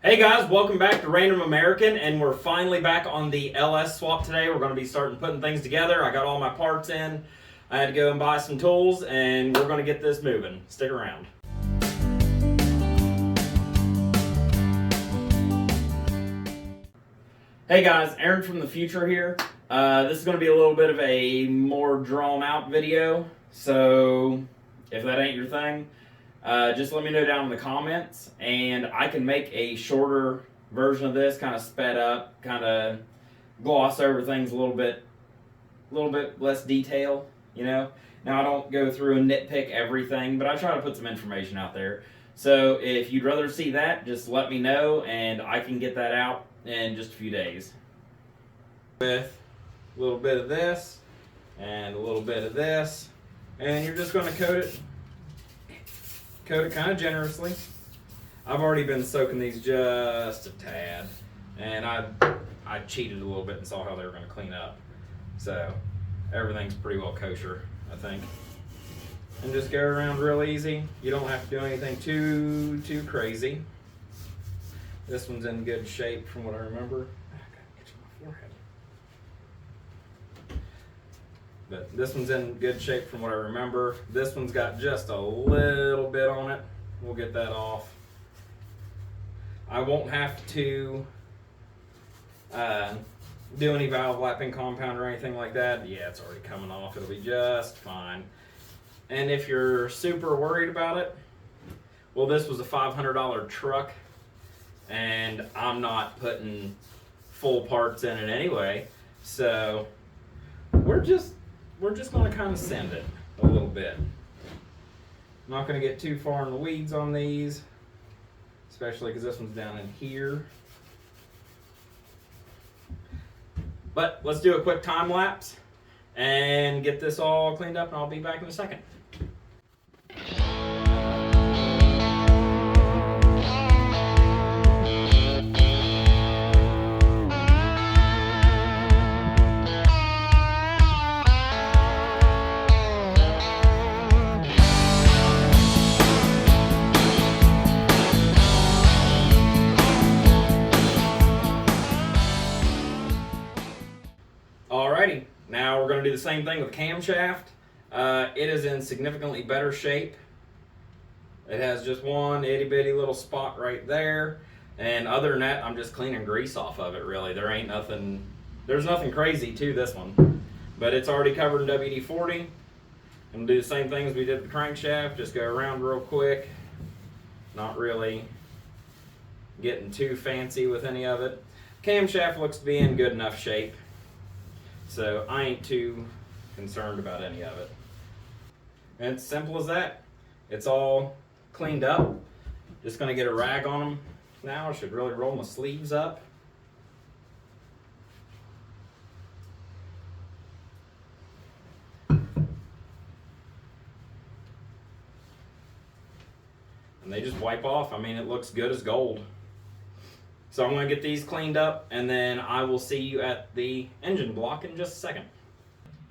Hey guys, welcome back to Random American, and we're finally back on the LS swap today. We're going to be starting putting things together. I got all my parts in. I had to go and buy some tools, and we're going to get this moving. Stick around. Hey guys, Aaron from the future here. This is going to be a little bit of a more drawn out video, so if that ain't your thing, just let me know down in the comments, and I can make a shorter version of this, kind of sped up, kind of gloss over things a little bit less detail, you know. Now I don't go through and nitpick everything, but I try to put some information out there. So if you'd rather see that, just let me know, and I can get that out in just a few days. With a little bit of this and a little bit of this, and you're just going to coat it kind of generously. I've already been soaking these just a tad, and I cheated a little bit and saw how they were going to clean up. So everything's pretty well kosher, I think. And just go around real easy. You don't have to do anything too crazy. This one's in good shape from what I remember. I gotta get to my forehead. But this one's in good shape from what I remember. This one's got just a little bit on it. We'll get that off. I won't have to do any valve lapping compound or anything like that. Yeah, it's already coming off. It'll be just fine. And if you're super worried about it, well, this was a $500 truck, and I'm not putting full parts in it anyway. So we're just going to kind of send it a little bit. I'm not going to get too far in the weeds on these, especially because this one's down in here. But let's do a quick time lapse and get this all cleaned up, and I'll be back in a second. Alrighty, now we're going to do the same thing with camshaft. It is in significantly better shape. It has just one itty bitty little spot right there, and other than that, I'm just cleaning grease off of it. Really, there's nothing crazy to this one, but it's already covered in WD-40. And we'll do the same thing as we did with the crankshaft. Just go around real quick, not really getting too fancy with any of it. Camshaft looks to be in good enough shape, so I ain't too concerned about any of it. And it's simple as that. It's all cleaned up. Just gonna get a rag on them now. I should really roll my sleeves up. And they just wipe off. I mean, it looks good as gold. So I'm going to get these cleaned up, and then I will see you at the engine block in just a second.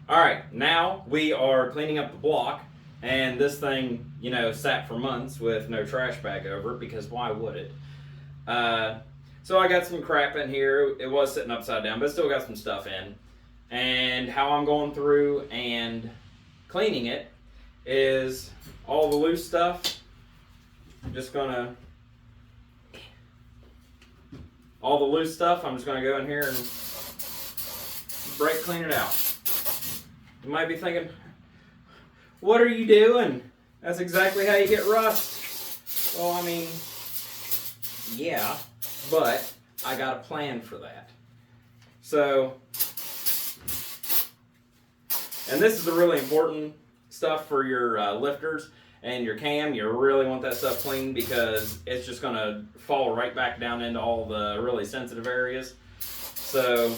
Alright, now we are cleaning up the block, and this thing, you know, sat for months with no trash bag over it, because why would it? So I got some crap in here. It was sitting upside down, but still got some stuff in. And how I'm going through and cleaning it is all the loose stuff. I'm just going to all the loose stuff, I'm just going to go in here and brake clean it out. You might be thinking, what are you doing? That's exactly how you get rust. Well, I mean, yeah, but I got a plan for that. So, and this is the really important stuff for your lifters and your cam. You really want that stuff clean, because it's just going to fall right back down into all the really sensitive areas. So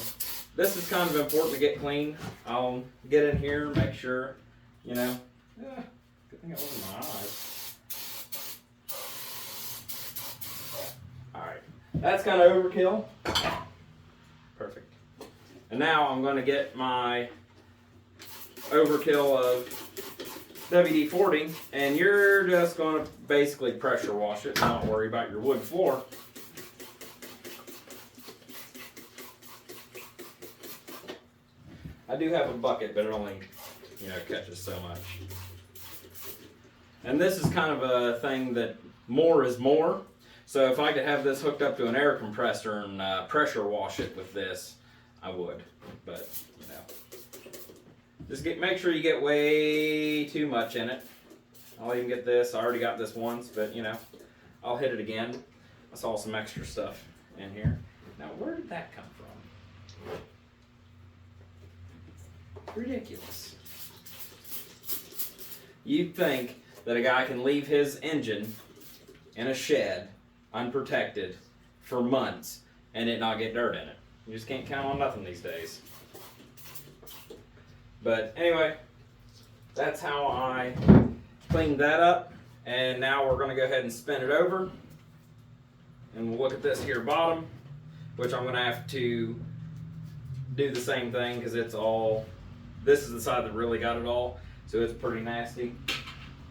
this is kind of important to get clean. I'll get in here, make sure, you know. Good thing it wasn't my eyes. Alright, that's kind of overkill. Perfect. And now I'm going to get my overkill of WD-40, and you're just going to basically pressure wash it and not worry about your wood floor. I do have a bucket, but it only, catches so much. And this is kind of a thing that more is more. So if I could have this hooked up to an air compressor and pressure wash it with this, I would. But, just make sure you get way too much in it. I'll even get this. I already got this once, but, I'll hit it again. I saw some extra stuff in here. Now, where did that come from? Ridiculous. You'd think that a guy can leave his engine in a shed, unprotected, for months, and it not get dirt in it. You just can't count on nothing these days. But anyway, that's how I cleaned that up. And now we're going to go ahead and spin it over. And we'll look at this here bottom, which I'm going to have to do the same thing because it's all, this is the side that really got it all. So it's pretty nasty.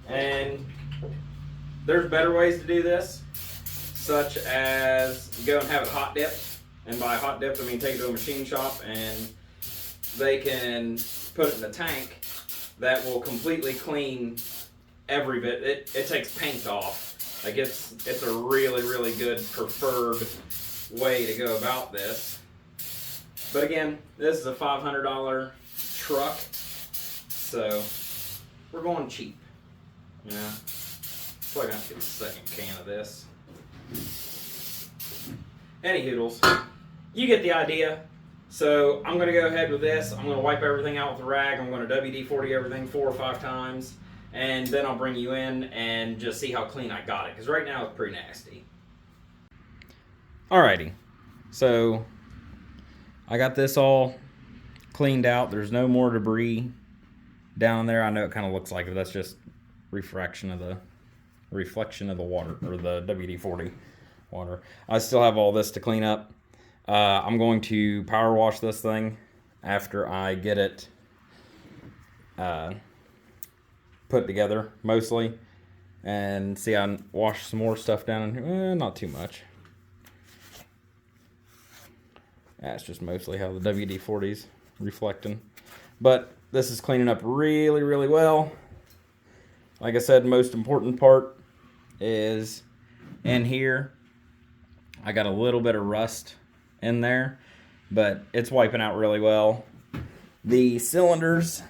And there's better ways to do this, such as go and have it hot dipped. And by hot dipped, I mean take it to a machine shop and they can put it in a tank that will completely clean every bit. It takes paint off. Like it's a really, really good preferred way to go about this. But again, this is a $500 truck, so we're going cheap. Probably gonna have to get a second can of this. Any hoodles, you get the idea. So I'm gonna go ahead with this. I'm gonna wipe everything out with a rag. I'm gonna WD-40 everything 4 or 5 times, and then I'll bring you in and just see how clean I got it. Because right now it's pretty nasty. Alrighty, so I got this all cleaned out. There's no more debris down there. I know it kind of looks like it. That's just reflection of the water, or the WD-40 water. I still have all this to clean up. I'm going to power wash this thing after I get it put together mostly, and see, I wash some more stuff down in here. Not too much. That's just mostly how the WD-40's reflecting, but this is cleaning up really, really well. Like I said, most important part is in here. I got a little bit of rust in there, but it's wiping out really well. The cylinders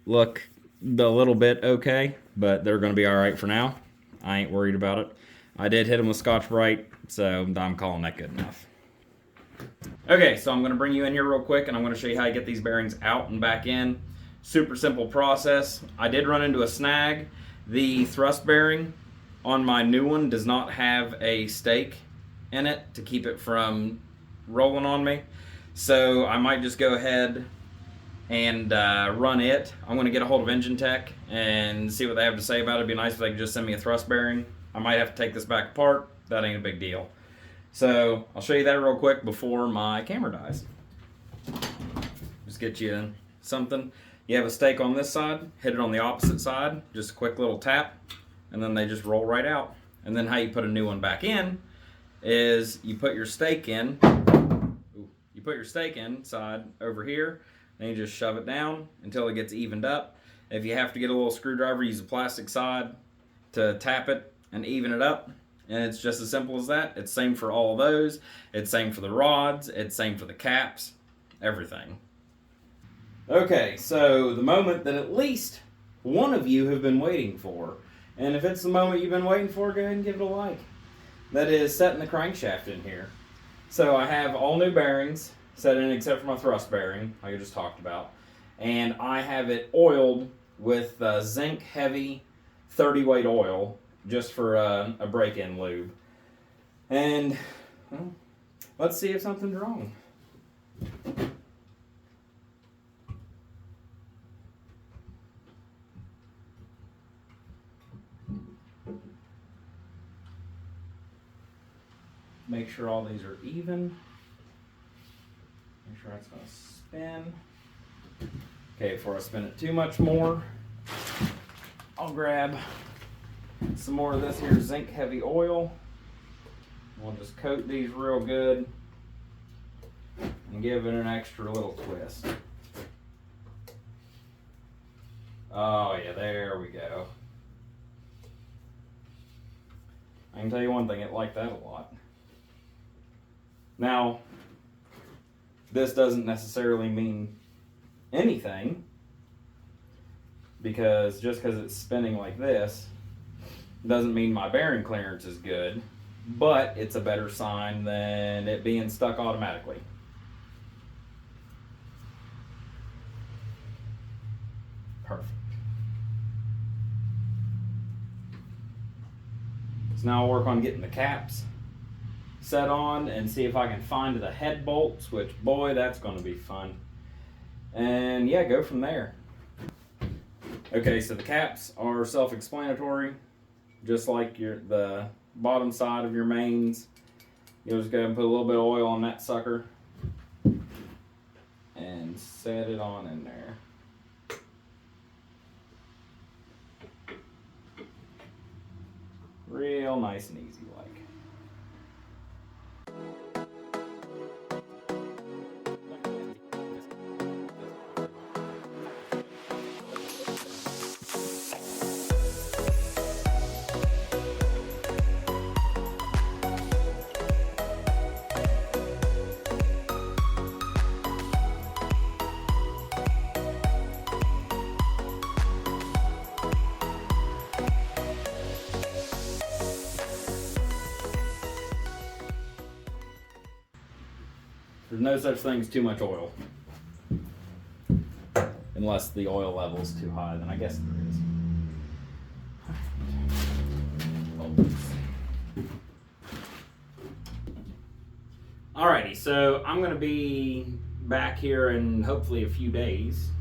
look a little bit okay, but they're going to be all right for now. I ain't worried about it. I did hit them with Scotch-Brite, so I'm calling that good enough. Okay, so I'm going to bring you in here real quick, and I'm going to show you how you get these bearings out and back in. Super simple process. I did run into a snag. The thrust bearing on my new one does not have a stake in it to keep it from rolling on me. So I might just go ahead and run it. I'm going to get a hold of Engine Tech and see what they have to say about it. It'd be nice if they could just send me a thrust bearing. I might have to take this back apart. That ain't a big deal. So I'll show you that real quick before my camera dies. Just get you something. You have a stake on this side, hit it on the opposite side, just a quick little tap, and then they just roll right out. And then how you put a new one back in is you put your stake in, side over here, and you just shove it down until it gets evened up. If you have to get a little screwdriver, use a plastic side to tap it and even it up. And it's just as simple as that. It's same for all of those. It's same for the rods. It's same for the caps. Everything. Okay, so the moment that at least one of you have been waiting for. And if it's the moment you've been waiting for, go ahead and give it a like. That is setting the crankshaft in here. So I have all new bearings set in except for my thrust bearing, like I just talked about. And I have it oiled with zinc heavy 30 weight oil, just for a break-in lube. And well, let's see if something's wrong. Make sure all these are even. Make sure it's going to spin. Okay, before I spin it too much more, I'll grab some more of this here zinc heavy oil. We'll just coat these real good. and give it an extra little twist. Oh yeah, there we go. I can tell you one thing, it liked that a lot. Now, this doesn't necessarily mean anything, because just because it's spinning like this doesn't mean my bearing clearance is good, but it's a better sign than it being stuck automatically. Perfect. So now I'll work on getting the caps set on and see if I can find the head bolts, which boy, that's going to be fun. And yeah, go from there. Okay, so the caps are self-explanatory, just like the bottom side of your mains. You'll just go ahead and put a little bit of oil on that sucker and set it on in there. Real nice and easy like. There's no such thing as too much oil. Unless the oil level is too high, then I guess there is. Alrighty, so I'm going to be back here in hopefully a few days.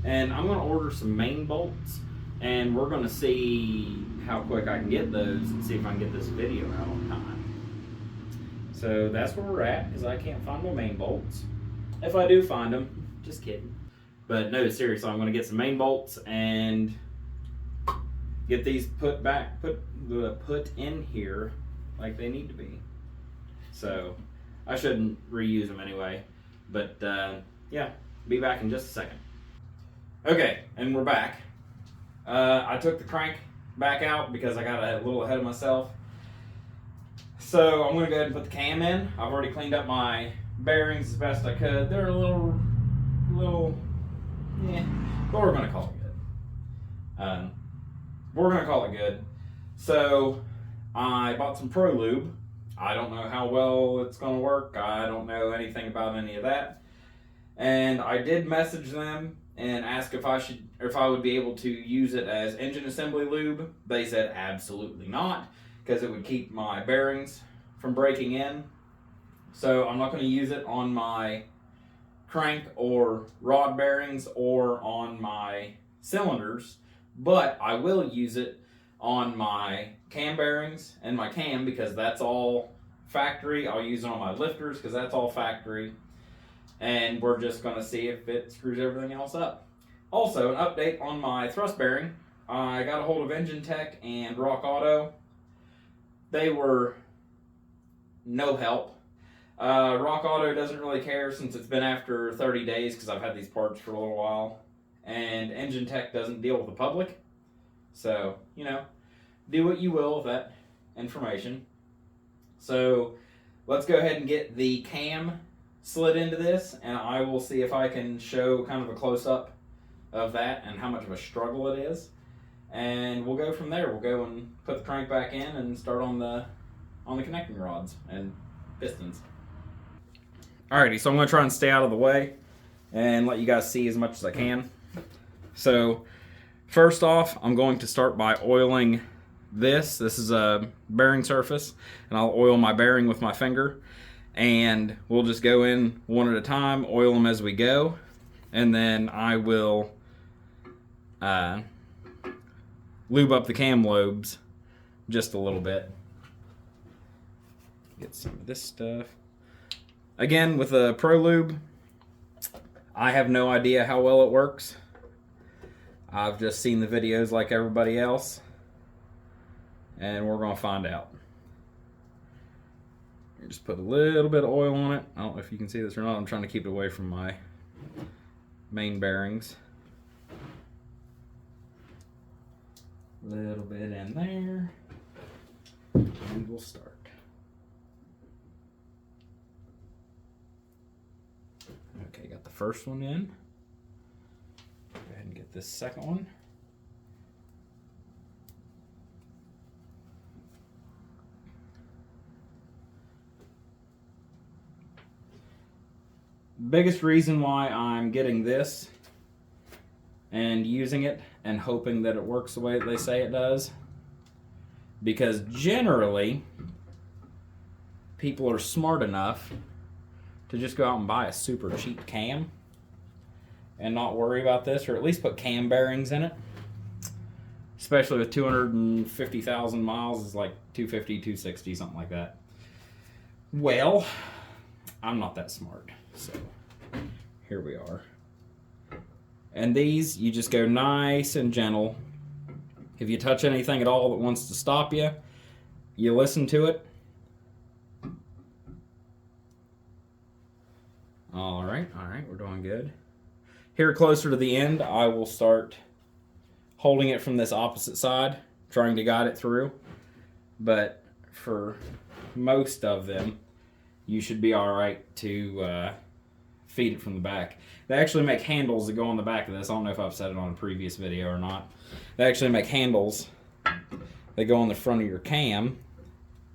And I'm going to order some main bolts. And we're going to see how quick I can get those and see if I can get this video out on time. So that's where we're at, because I can't find my main bolts. If I do find them, just kidding. But no, seriously, I'm going to get some main bolts and get these put in here like they need to be. So I shouldn't reuse them anyway. But yeah, be back in just a second. Okay, and we're back. I took the crank back out because I got a little ahead of myself. So I'm going to go ahead and put the cam in. I've already cleaned up my bearings as best I could. They're a little, yeah, but we're going to call it good. So I bought some Pro Lube. I don't know how well it's going to work. I don't know anything about any of that. And I did message them and ask if I would be able to use it as engine assembly lube. They said absolutely not, because it would keep my bearings from breaking in. So I'm not going to use it on my crank or rod bearings or on my cylinders, but I will use it on my cam bearings and my cam, because that's all factory. I'll use it on my lifters because that's all factory. And we're just going to see if it screws everything else up. Also, an update on my thrust bearing. I got a hold of Engine Tech and Rock Auto. They were no help. Rock Auto doesn't really care since it's been after 30 days, because I've had these parts for a little while. And Engine Tech doesn't deal with the public. So, you know, do what you will with that information. So, let's go ahead and get the cam slid into this, and I will see if I can show kind of a close-up of that and how much of a struggle it is. And we'll go from there. We'll go and put the crank back in and start on the connecting rods and pistons. Alrighty, so I'm going to try and stay out of the way and let you guys see as much as I can. So first off, I'm going to start by oiling this. This is a bearing surface, and I'll oil my bearing with my finger. And we'll just go in one at a time, oil them as we go, and then I will lube up the cam lobes just a little bit. Get some of this stuff. Again, with a Pro Lube, I have no idea how well it works. I've just seen the videos like everybody else, and we're going to find out. Just put a little bit of oil on it. I don't know if you can see this or not. I'm trying to keep it away from my main bearings. A little bit in there. And we'll start. Okay, got the first one in. Go ahead and get this second one. Biggest reason why I'm getting this and using it and hoping that it works the way that they say it does, because generally people are smart enough to just go out and buy a super cheap cam and not worry about this, or at least put cam bearings in it, especially with 250,000 miles. Is like 250, 260, something like that. Well, I'm not that smart. So here we are. And these, you just go nice and gentle. If you touch anything at all that wants to stop you, you listen to it. All right, we're doing good. Here closer to the end, I will start holding it from this opposite side, trying to guide it through. But for most of them, you should be all right to feed it from the back. They actually make handles that go on the back of this. I don't know if I've said it on a previous video or not. They actually make handles that go on the front of your cam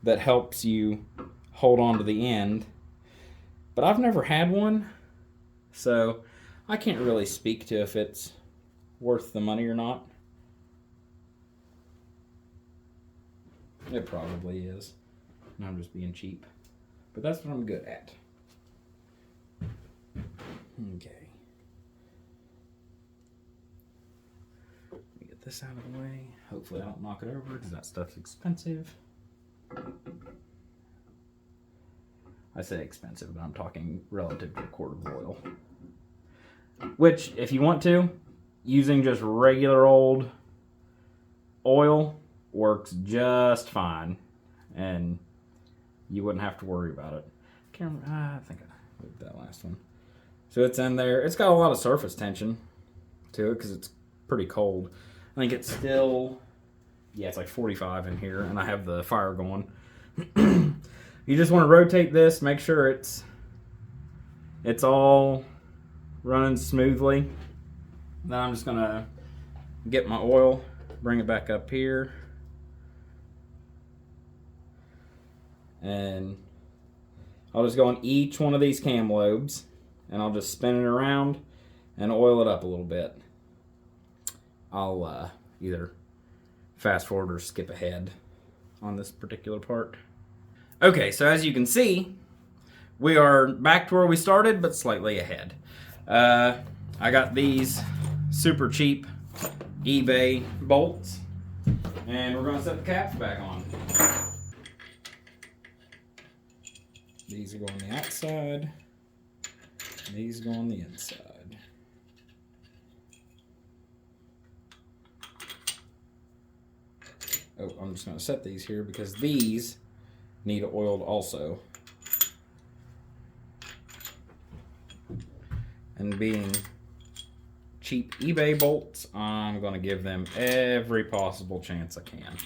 that helps you hold on to the end. But I've never had one, so I can't really speak to if it's worth the money or not. It probably is, and I'm just being cheap. But that's what I'm good at. Okay. Let me get this out of the way. Hopefully I don't knock it over because that stuff's expensive. I say expensive, but I'm talking relative to a quart of oil. Which, if you want to, using just regular old oil works just fine. And you wouldn't have to worry about it. I think I moved that last one. So it's in there. It's got a lot of surface tension to it because it's pretty cold. I think it's still, yeah, it's like 45 in here, and I have the fire going. You just want to rotate this, make sure it's all running smoothly. Then I'm just gonna get my oil, bring it back up here, and I'll just go on each one of these cam lobes, and I'll just spin it around and oil it up a little bit. I'll either fast forward or skip ahead on this particular part. Okay, so as you can see, we are back to where we started, but slightly ahead. I got these super cheap eBay bolts, and we're going to set the caps back on. These are going on the outside, these go on the inside. Oh, I'm just going to set these here because these need oiled also. And being cheap eBay bolts, I'm going to give them every possible chance I can.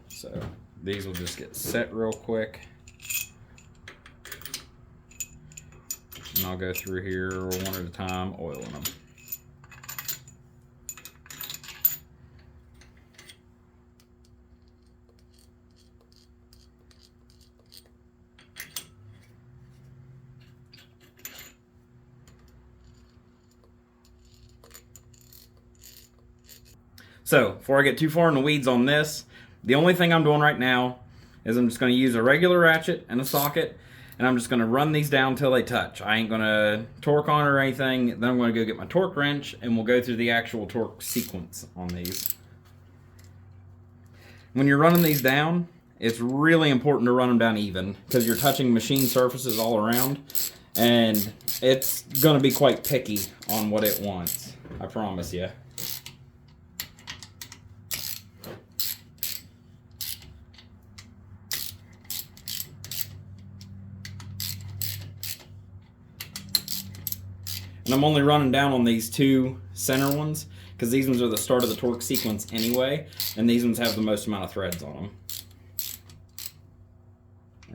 So these will just get set real quick. And I'll go through here one at a time, oiling them. So, before I get too far in the weeds on this, the only thing I'm doing right now is I'm just going to use a regular ratchet and a socket, and I'm just going to run these down until they touch. I ain't going to torque on or anything. Then I'm going to go get my torque wrench, and we'll go through the actual torque sequence on these. When you're running these down, it's really important to run them down even, because you're touching machine surfaces all around, and it's going to be quite picky on what it wants. I promise you. And I'm only running down on these two center ones because these ones are the start of the torque sequence anyway, and these ones have the most amount of threads on them.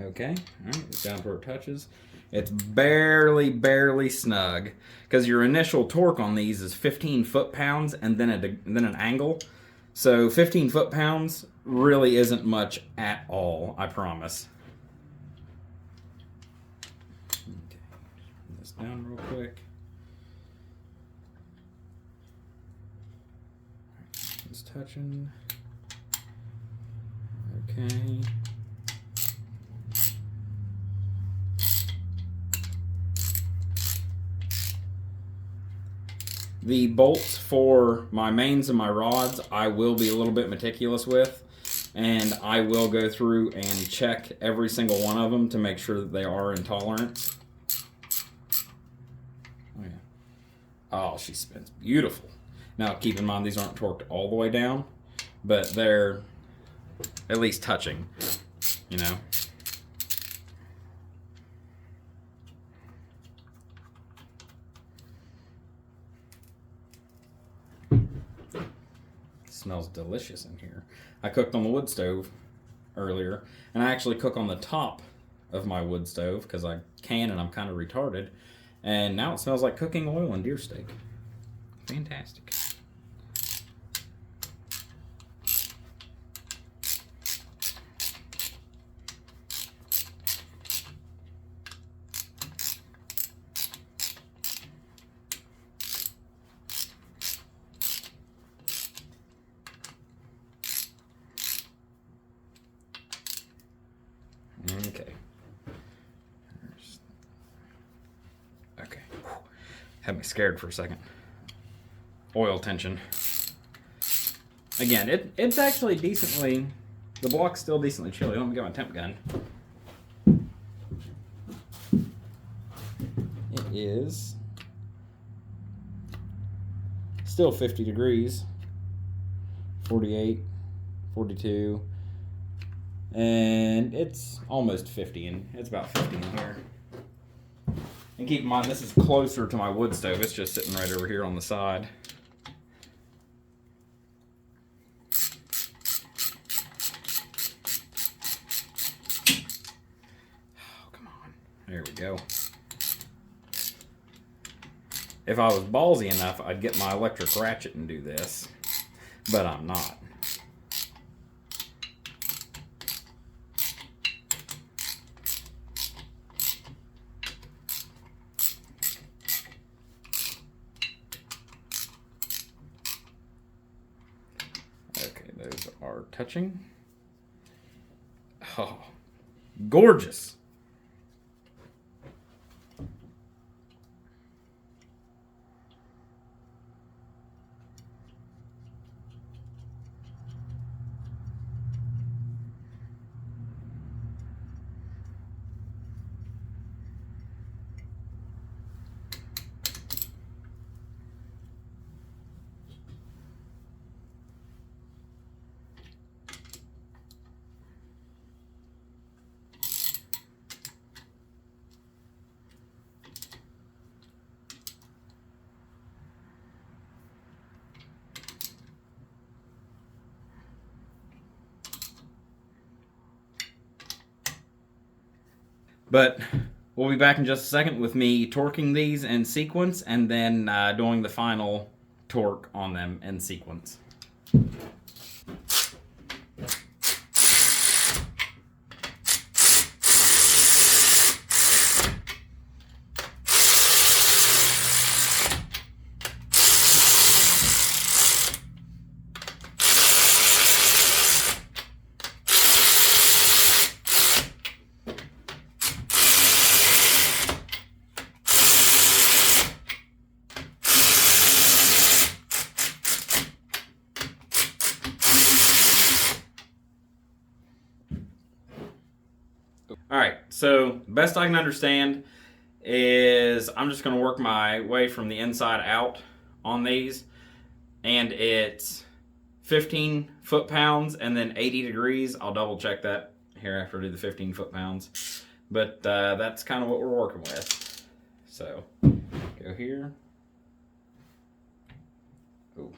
Okay, all right, it's down to where it touches. It's barely snug because your initial torque on these is 15 foot-pounds and then an angle. So 15 foot-pounds really isn't much at all, I promise. Okay, turn this down real quick. It's touching. Okay. The bolts for my mains and my rods, I will be a little bit meticulous with, and I will go through and check every single one of them to make sure that they are in tolerance. Oh, yeah. Oh, she spins beautiful. Now, keep in mind, these aren't torqued all the way down, but they're at least touching, you know. Smells delicious in here. I cooked on the wood stove earlier, and I actually cook on the top of my wood stove because I can and I'm kind of retarded, and now it smells like cooking oil and deer steak. Fantastic. Okay. Okay. Had me scared for a second. Oil tension. Again, it's actually decently, the block's still decently chilly. Let me get my temp gun. It is still 50 degrees. 48, 42. And it's almost 50, and it's about 50 in here. And keep in mind, this is closer to my wood stove. It's just sitting right over here on the side. Oh, come on. There we go. If I was ballsy enough, I'd get my electric ratchet and do this, but I'm not. Those are touching. Oh, gorgeous. But we'll be back in just a second with me torquing these in sequence and then doing the final torque on them in sequence. Alright, so best I can understand is I'm just going to work my way from the inside out on these, and it's 15 foot-pounds and then 80 degrees. I'll double check that here after I do the 15 foot-pounds, but that's kind of what we're working with. So, go Go here. Oh,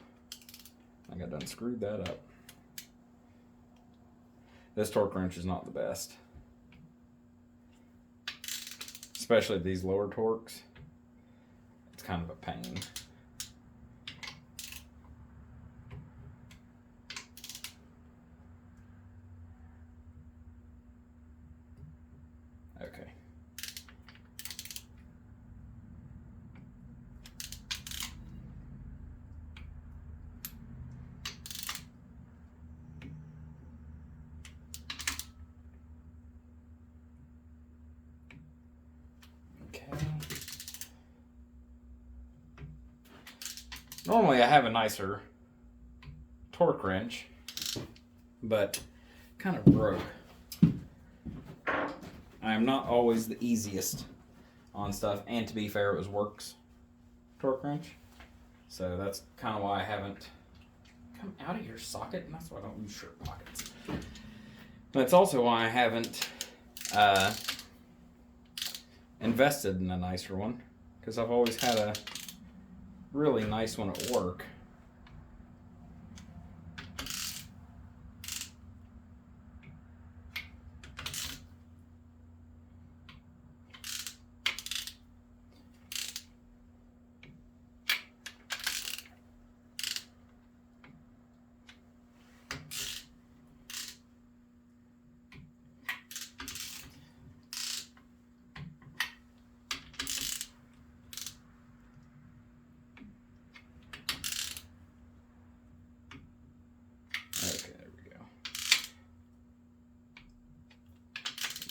I got done screwed that up. This torque wrench is not the best. Especially these lower torques. It's kind of a pain. Okay. Normally I have a nicer torque wrench, but kind of broke. I am not always the easiest on stuff, and to be fair, it was Works torque wrench, so that's kind of why I haven't come out of your socket, and that's why I don't use shirt pockets. That's also why I haven't invested in a nicer one, because I've always had a really nice one at work. Okay, there we go.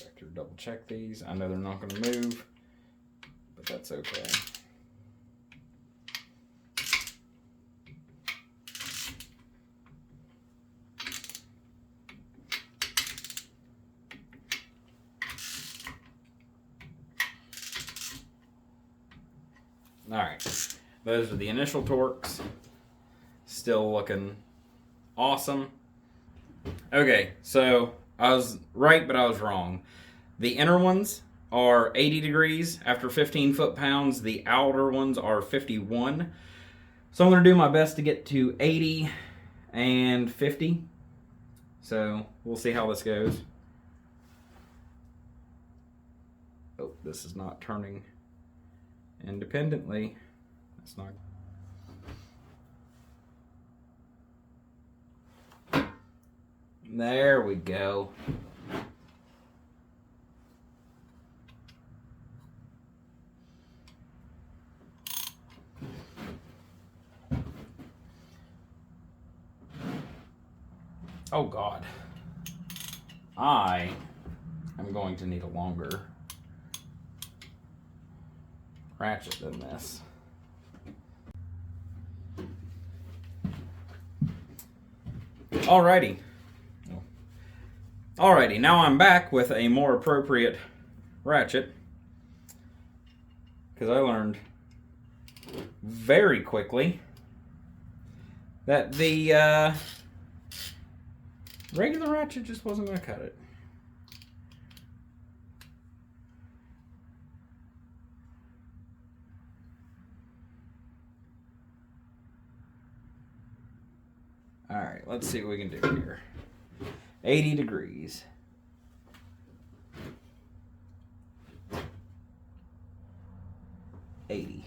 Back here, double check these. I know they're not going to move, but that's okay. All right, those are the initial torques. Still looking awesome. Okay, so I was right, but I was wrong. The inner ones are 80 degrees after 15 foot-pounds. The outer ones are 51. So I'm going to do my best to get to 80 and 50. So we'll see how this goes. Oh, this is not turning independently. That's not. There we go. Oh God. I am going to need a longer ratchet than this. Alrighty. Alrighty, now I'm back with a more appropriate ratchet, because I learned very quickly that the regular ratchet just wasn't going to cut it. Alright, let's see what we can do here. 80 degrees. $80.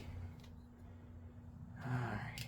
Alrighty.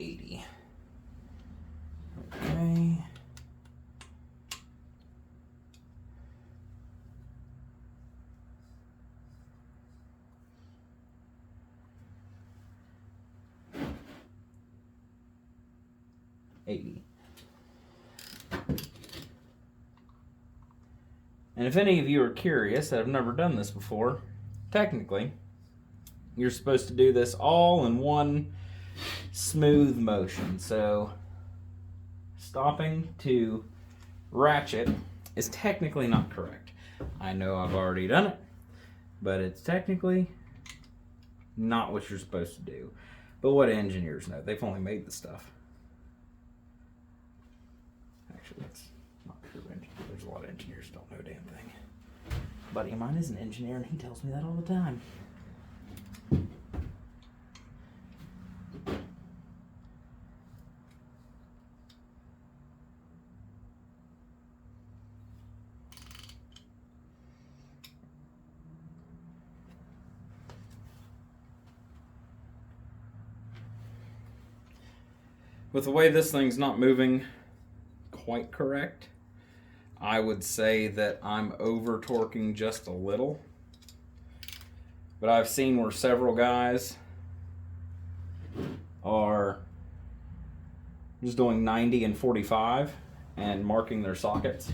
$80. Okay. $80. And if any of you are curious that have never done this before, technically, you're supposed to do this all in one smooth motion. So stopping to ratchet is technically not correct. I know I've already done it, but it's technically not what you're supposed to do. But what do engineers know? They've only made the stuff. Actually, that's not true. There's a lot of engineers who don't know a damn thing. A buddy of mine is an engineer, and he tells me that all the time. With the way this thing's not moving quite correct, I would say that I'm over torquing just a little. But I've seen where several guys are just doing 90 and 45 and marking their sockets.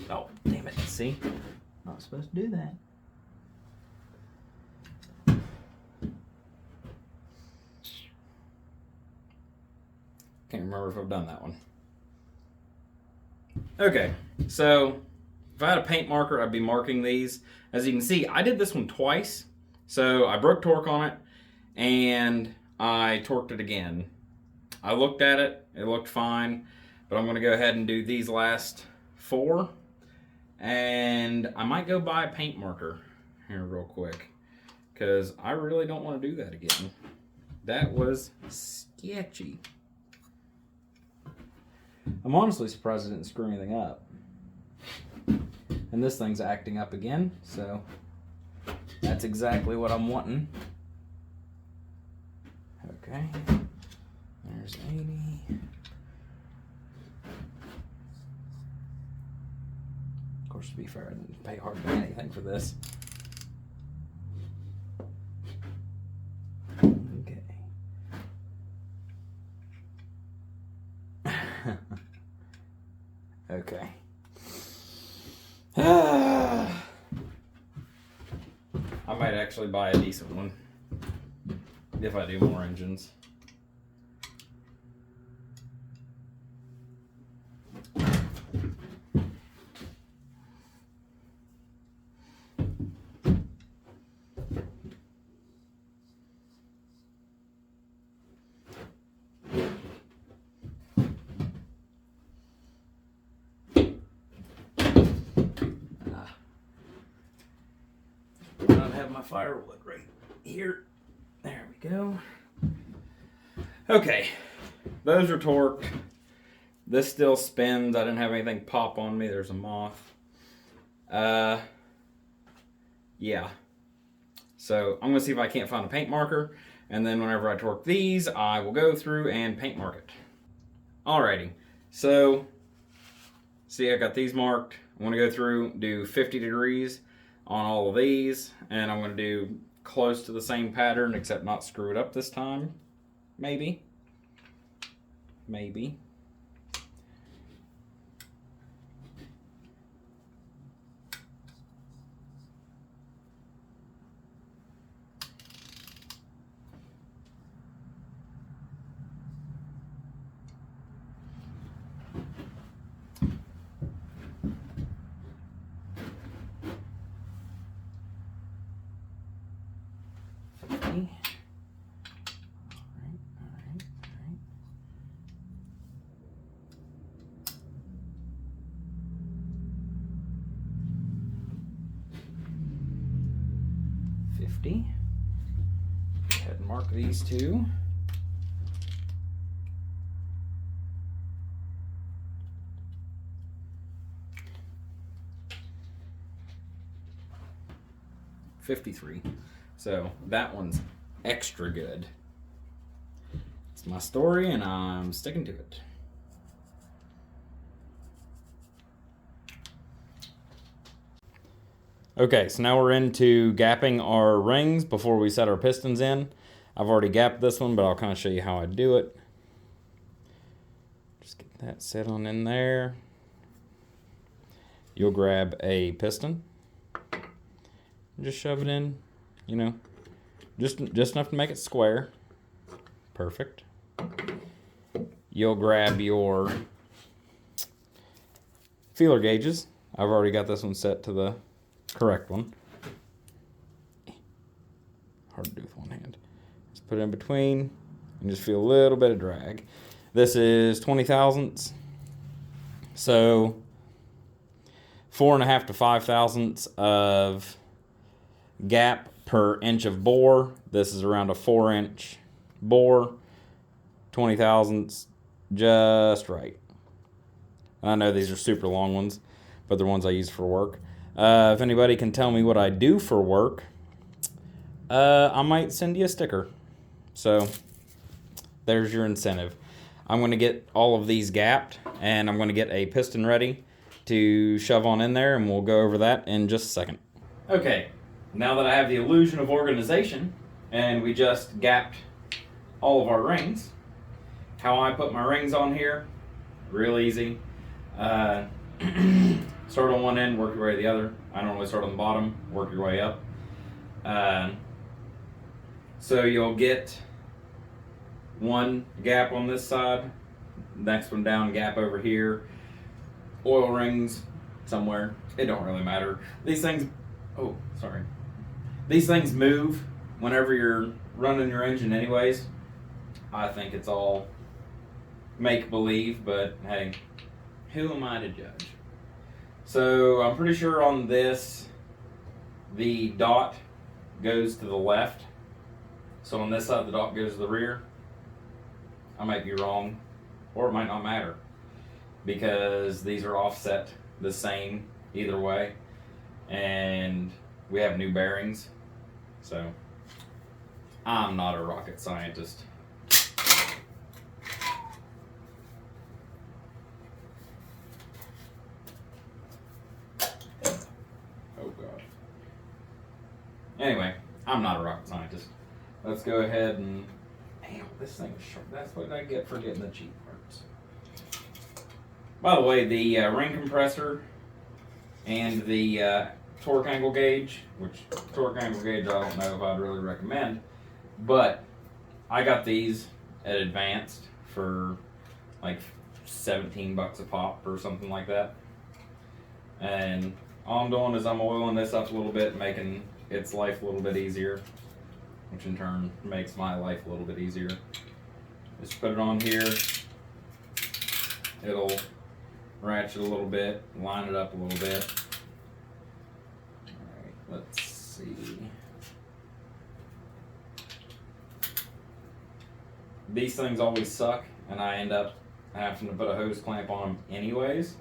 Oh, damn it. See? Not supposed to do that. Can't remember if I've done that one. Okay, so if I had a paint marker, I'd be marking these. As you can see, I did this one twice. So I broke torque on it, and I torqued it again. I looked at it, it looked fine, but I'm gonna go ahead and do these last 4. And I might go buy a paint marker here real quick, because I really don't want to do that again. That was sketchy. I'm honestly surprised I didn't screw anything up. And this thing's acting up again, so that's exactly what I'm wanting. Okay, there's 80. Of course, to be fair, I didn't pay hardly anything for this. Okay. Okay. I might actually buy a decent one if I do more engines. My firewood right here. There we go. Okay, those are torqued. This still spins. I didn't have anything pop on me. There's a moth. Yeah. So I'm gonna see if I can't find a paint marker, and then whenever I torque these, I will go through and paint mark it. Alrighty. So see, I got these marked. I'm gonna go through, do 50 degrees on all of these, and I'm going to do close to the same pattern except not screw it up this time. Maybe. 50. Go ahead and mark these two. $53. So that one's extra good. It's my story and I'm sticking to it. Okay, so now we're into gapping our rings before we set our pistons in. I've already gapped this one, but I'll kind of show you how I do it. Just get that set on in there. You'll grab a piston. Just shove it in, you know, just enough to make it square. Perfect. You'll grab your feeler gauges. I've already got this one set to the correct one. Hard to do with one hand. Just put it in between and just feel a little bit of drag. This is 20 thousandths. So 4.5 to 5 thousandths of gap per inch of bore. This is around a 4-inch bore. 20 thousandths, just right. I know these are super long ones, but they're ones I use for work. If anybody can tell me what I do for work, I might send you a sticker. So there's your incentive. I'm going to get all of these gapped, and I'm going to get a piston ready to shove on in there, and we'll go over that in just a second. Okay, now that I have the illusion of organization, and we just gapped all of our rings, how I put my rings on here, real easy. Start on one end, work your way to the other. I normally start on the bottom, work your way up. So you'll get one gap on this side, next one down, gap over here, oil rings somewhere. It don't really matter. These things, these things move whenever you're running your engine anyways. I think it's all make-believe, but hey, who am I to judge? So I'm pretty sure on this, the dot goes to the left. So on this side, the dot goes to the rear. I might be wrong, or it might not matter, because these are offset the same either way, and we have new bearings, so I'm not a rocket scientist. Oh God. Anyway, I'm not a rocket scientist. Let's go ahead and, damn, this thing is sharp. That's what I get for getting the cheap parts. By the way, the ring compressor and the torque angle gauge, which torque angle gauge I don't know if I'd really recommend, but I got these at Advanced for like $17 a pop or something like that. And all I'm doing is I'm oiling this up a little bit, making its life a little bit easier, which in turn makes my life a little bit easier. Just put it on here. It'll ratchet a little bit, line it up a little bit. Alright, let's see. These things always suck, and I end up having to put a hose clamp on them anyways.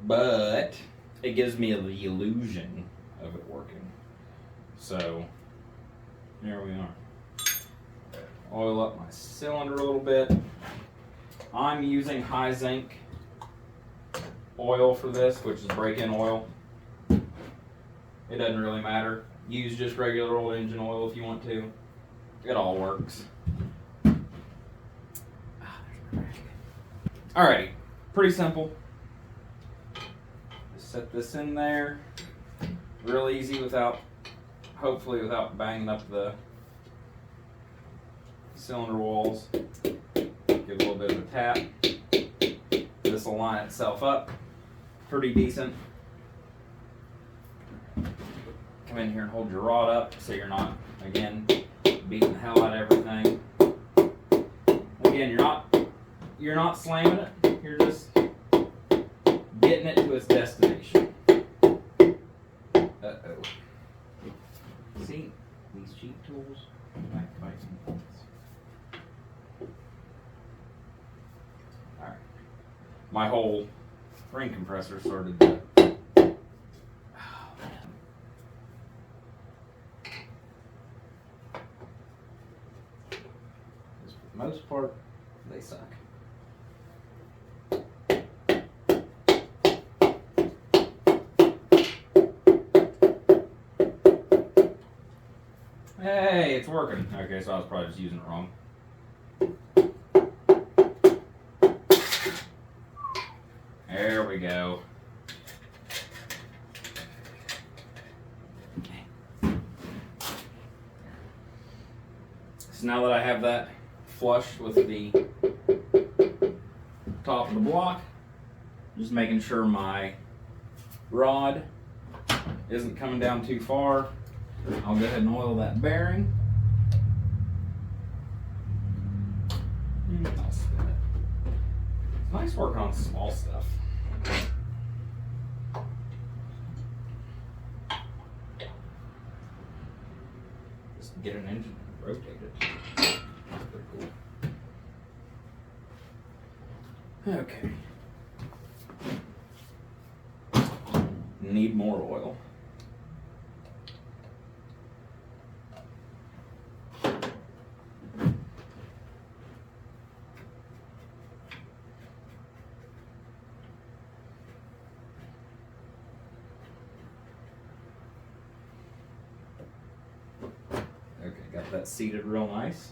But it gives me the illusion of it working. So there we are. Oil up my cylinder a little bit. I'm using high zinc oil for this, which is break-in oil. It doesn't really matter. Use just regular old engine oil if you want to. It all works. Alrighty, pretty simple. Just set this in there. Real easy hopefully without banging up the cylinder walls. Give a little bit of a tap. This will line itself up pretty decent. Come in here and hold your rod up so you're not, again, beating the hell out of everything. Again, you're not slamming it, you're just getting it to its destination. Uh-oh. See, these cheap tools, back to fight some points. Alright. My whole ring compressor started to... For the most part, they suck. Hey, it's working. Okay, so I was probably just using it wrong. There we go. So now that I have that flush with the top of the block, just making sure my rod isn't coming down too far. I'll go ahead and oil that bearing. And I'll spin it. It's nice working on small stuff. Just get an engine and rotate it. That's pretty cool. Okay. Need more oil. Okay, got that seated real nice.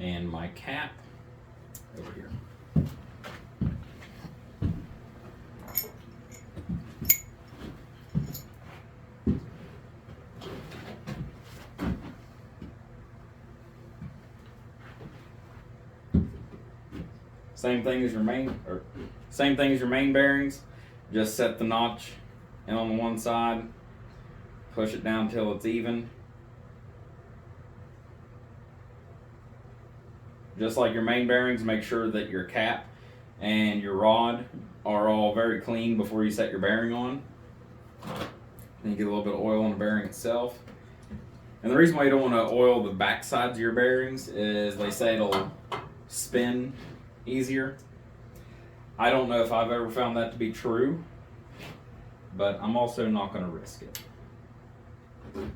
And my cap over here. Same thing as your main bearings. Just set the notch in on the one side, push it down till it's even. Just like your main bearings, make sure that your cap and your rod are all very clean before you set your bearing on. Then you get a little bit of oil on the bearing itself. And the reason why you don't want to oil the back sides of your bearings is they say it'll spin easier. I don't know if I've ever found that to be true, but I'm also not going to risk it. Alrighty.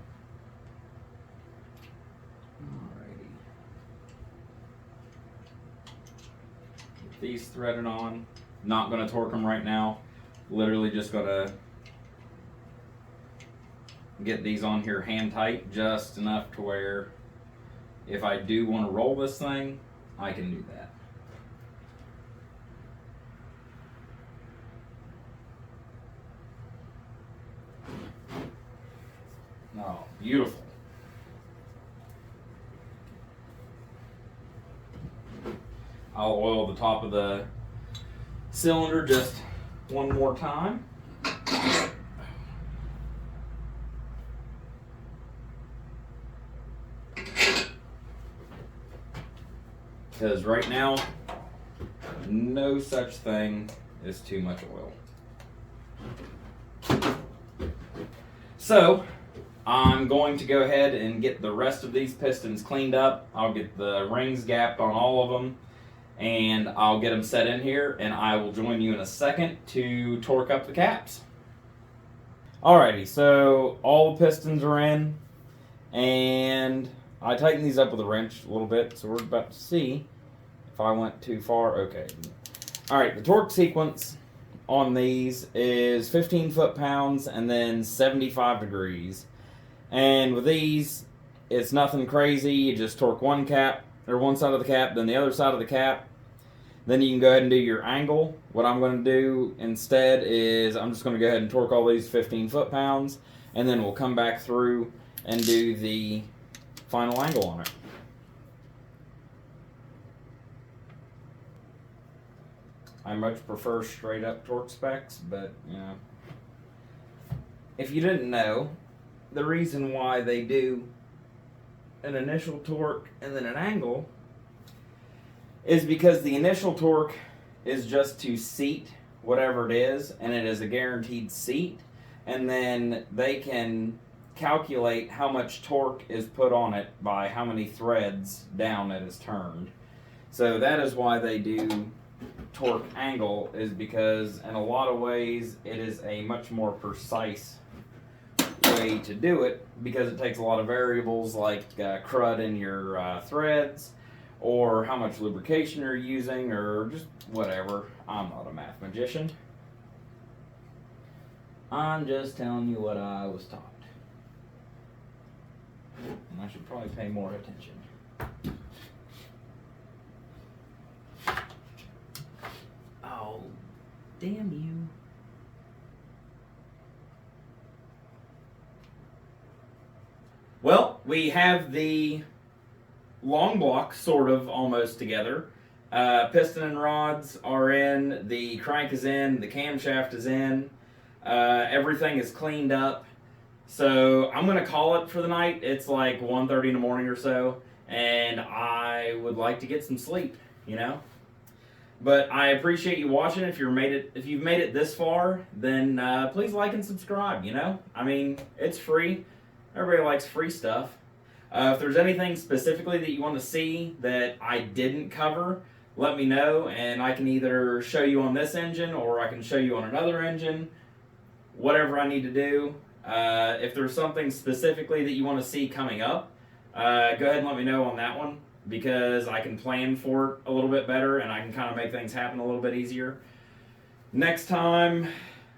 Get these threaded on. Not going to torque them right now. Literally just going to get these on here hand tight, just enough to where if I do want to roll this thing, I can do that. Oh, beautiful. I'll oil the top of the cylinder just one more time. Because right now, no such thing as too much oil. So, I'm going to go ahead and get the rest of these pistons cleaned up. I'll get the rings gapped on all of them, and I'll get them set in here, and I will join you in a second to torque up the caps. Alrighty, so all the pistons are in, and I tightened these up with a wrench a little bit, so we're about to see if I went too far. Okay. Alright, the torque sequence on these is 15 foot-pounds and then 75 degrees. And with these, it's nothing crazy. You just torque one cap, or one side of the cap, then the other side of the cap. Then you can go ahead and do your angle. What I'm going to do instead is I'm just going to go ahead and torque all these 15 foot-pounds, and then we'll come back through and do the final angle on it. I much prefer straight up torque specs, but you know, if you didn't know, the reason why they do an initial torque and then an angle is because the initial torque is just to seat whatever it is, and it is a guaranteed seat, and then they can calculate how much torque is put on it by how many threads down it is turned. So that is why they do torque angle, is because in a lot of ways it is a much more precise way to do it, because it takes a lot of variables like crud in your threads, or how much lubrication you're using, or just whatever. I'm not a math magician. I'm just telling you what I was taught. And I should probably pay more attention. Oh, damn you. Well, we have the long block, sort of, almost together. Piston and rods are in, the crank is in, the camshaft is in, everything is cleaned up. So I'm going to call it for the night. It's like 1:30 in the morning or so, and I would like to get some sleep, you know? But I appreciate you watching. If you've made it this far, then please like and subscribe, you know? I mean, it's free. Everybody likes free stuff. If there's anything specifically that you want to see that I didn't cover, let me know, and I can either show you on this engine or I can show you on another engine, whatever I need to do. If there's something specifically that you want to see coming up, go ahead and let me know on that one, because I can plan for it a little bit better and I can kind of make things happen a little bit easier. Next time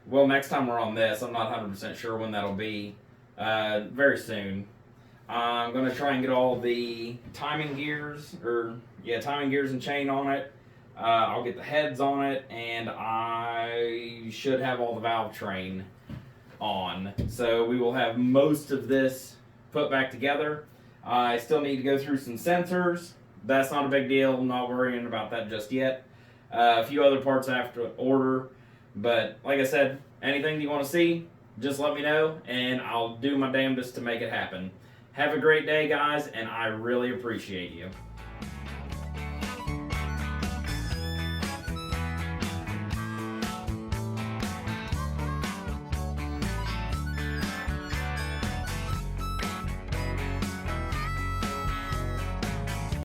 we're on this, I'm not 100% sure when that'll be. Very soon. I'm going to try and get all the timing gears and chain on it. I'll get the heads on it, and I should have all the valve train on. So we will have most of this put back together. I still need to go through some sensors. That's not a big deal. I'm not worrying about that just yet. A few other parts I have to order. But like I said, anything you want to see, just let me know, and I'll do my damnedest to make it happen. Have a great day, guys, and I really appreciate you.